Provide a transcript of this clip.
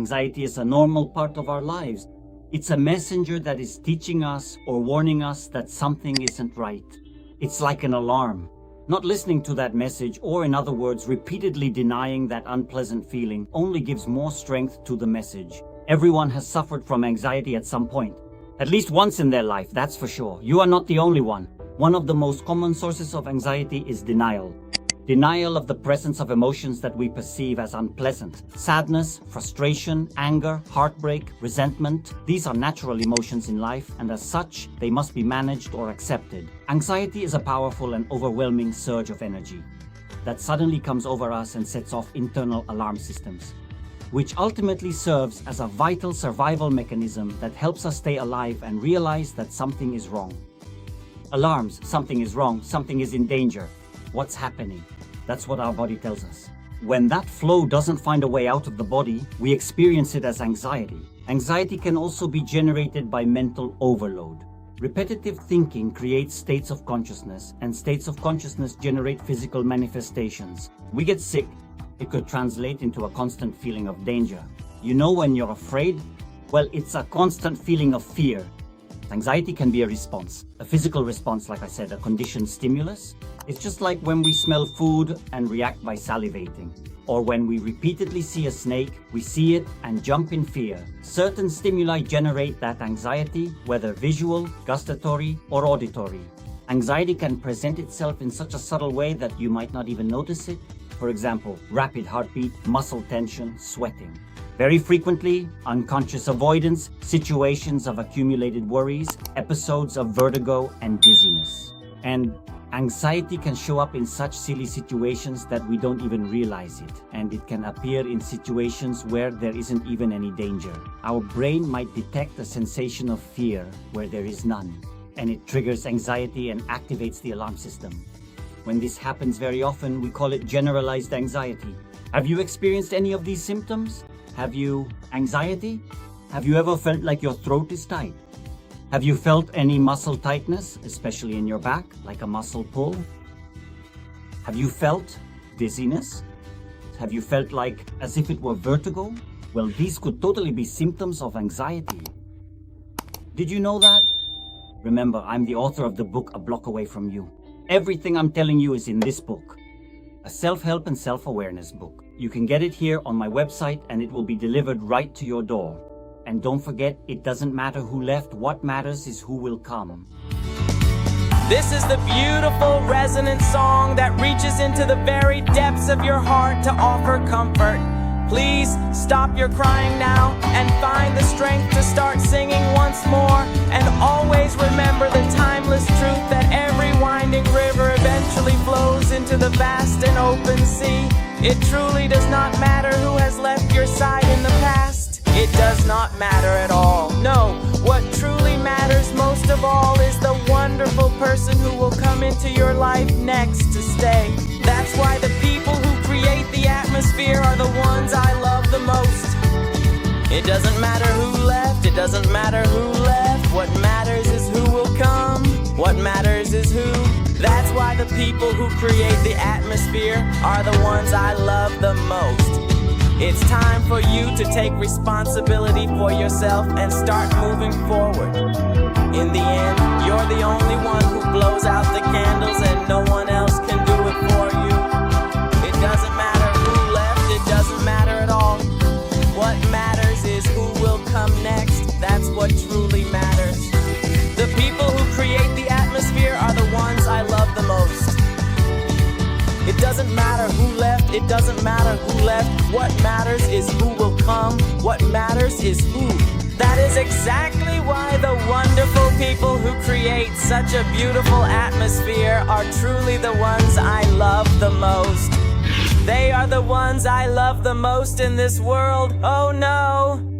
Anxiety is a normal part of our lives. It's a messenger that is teaching us or warning us that something isn't right. It's like an alarm. Not listening to that message, or in other words, repeatedly denying that unpleasant feeling, only gives more strength to the message. Everyone has suffered from anxiety at some point. At least once in their life, that's for sure. You are not the only one. One of the most common sources of anxiety is denial. Denial of the presence of emotions that we perceive as unpleasant. Sadness, frustration, anger, heartbreak, resentment. These are natural emotions in life, and as such, they must be managed or accepted. Anxiety is a powerful and overwhelming surge of energy that suddenly comes over us and sets off internal alarm systems, which ultimately serves as a vital survival mechanism that helps us stay alive and realize that something is wrong. Alarms, something is wrong, something is in danger. What's happening? That's what our body tells us. When that flow doesn't find a way out of the body, we experience it as anxiety. Anxiety can also be generated by mental overload. Repetitive thinking creates states of consciousness, and states of consciousness generate physical manifestations. We get sick. It could translate into a constant feeling of danger. You know when you're afraid? Well, it's a constant feeling of fear. Anxiety can be a response, a physical response, like I said, a conditioned stimulus. It's just like when we smell food and react by salivating, or when we repeatedly see a snake, we see it and jump in fear. Certain stimuli generate that anxiety, whether visual, gustatory, or auditory. Anxiety can present itself in such a subtle way that you might not even notice it. For example, rapid heartbeat, muscle tension, sweating. Very frequently, unconscious avoidance, situations of accumulated worries, episodes of vertigo and dizziness. And anxiety can show up in such silly situations that we don't even realize it, and it can appear in situations where there isn't even any danger. Our brain might detect a sensation of fear where there is none, and it triggers anxiety and activates the alarm system. When this happens very often, we call it generalized anxiety. Have you experienced any of these symptoms? Have you anxiety? Have you ever felt like your throat is tight? Have you felt any muscle tightness, especially in your back, like a muscle pull? Have you felt dizziness? Have you felt like as if it were vertigo? Well, these could totally be symptoms of anxiety. Did you know that? Remember, I'm the author of the book A Block Away From You. Everything I'm telling you is in this book. A self-help and self-awareness book. You can get it here on my website and it will be delivered right to your door. And don't forget, it doesn't matter who left, what matters is who will come. This is the beautiful resonant song that reaches into the very depths of your heart to offer comfort. Please stop your crying now and find the strength to start singing once more. And always remember the timeless truth that every winding river eventually flows into the vast and open sea. It truly does not matter who has left your side in the past. It does not matter at all. No, what truly matters most of all is the wonderful person who will come into your life next to stay. That's why the people who create the atmosphere are the ones I love the most. It doesn't matter who left, it doesn't matter who left. What matters is who will come. What matters is who. That's why the people who create the atmosphere are the ones I love the most. It's time for you to take responsibility for yourself and start moving forward. In the end, you're the only one who blows out the candles and no one else can do it for you. It doesn't matter who left, it doesn't matter at all. What matters is who will come next. That's what truly matters. The people who create the atmosphere are the ones I love the most. It doesn't matter who left, it doesn't matter who left. What matters is who will come. What matters is who. That is exactly why the wonderful people who create such a beautiful atmosphere are truly the ones I love the most. They are the ones I love the most in this world. Oh no!